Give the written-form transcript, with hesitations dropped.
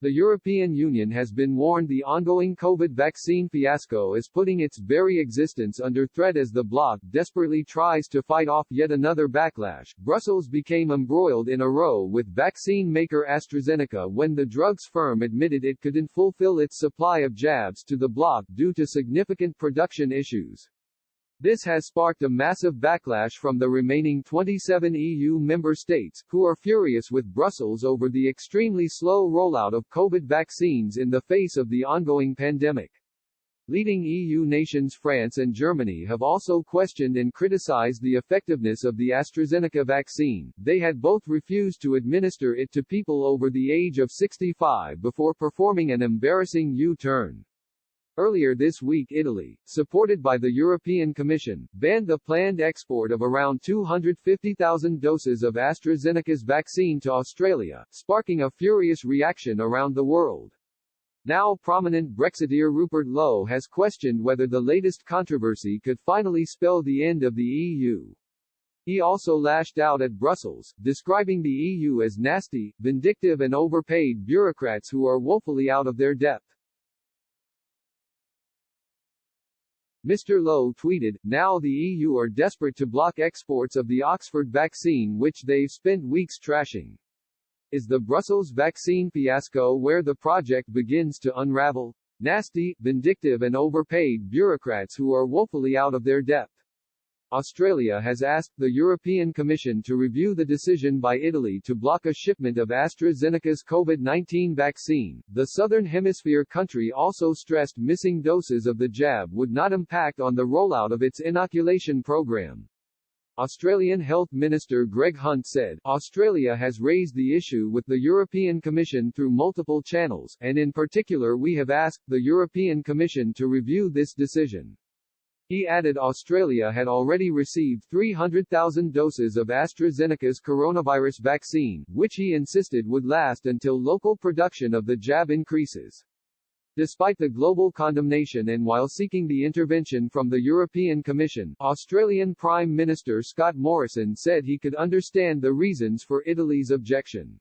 The European Union has been warned the ongoing COVID vaccine fiasco is putting its very existence under threat as the bloc desperately tries to fight off yet another backlash. Brussels became embroiled in a row with vaccine maker AstraZeneca when the drugs firm admitted it couldn't fulfill its supply of jabs to the bloc due to significant production issues. This has sparked a massive backlash from the remaining 27 EU member states, who are furious with Brussels over the extremely slow rollout of COVID vaccines in the face of the ongoing pandemic. Leading EU nations France and Germany have also questioned and criticized the effectiveness of the AstraZeneca vaccine. They had both refused to administer it to people over the age of 65 before performing an embarrassing U-turn. Earlier this week Italy, supported by the European Commission, banned the planned export of around 250,000 doses of AstraZeneca's vaccine to Australia, sparking a furious reaction around the world. Now prominent Brexiteer Rupert Lowe has questioned whether the latest controversy could finally spell the end of the EU. He also lashed out at Brussels, describing the EU as nasty, vindictive and overpaid bureaucrats who are woefully out of their depth. Mr. Lowe tweeted, "Now the EU are desperate to block exports of the Oxford vaccine which they've spent weeks trashing. Is the Brussels vaccine fiasco where the project begins to unravel? Nasty, vindictive and overpaid bureaucrats who are woefully out of their depth." Australia has asked the European Commission to review the decision by Italy to block a shipment of AstraZeneca's COVID-19 vaccine. The Southern Hemisphere country also stressed missing doses of the jab would not impact on the rollout of its inoculation program. Australian Health Minister Greg Hunt said, "Australia has raised the issue with the European Commission through multiple channels, and in particular we have asked the European Commission to review this decision." He added Australia had already received 300,000 doses of AstraZeneca's coronavirus vaccine, which he insisted would last until local production of the jab increases. Despite the global condemnation and while seeking the intervention from the European Commission, Australian Prime Minister Scott Morrison said he could understand the reasons for Italy's objection.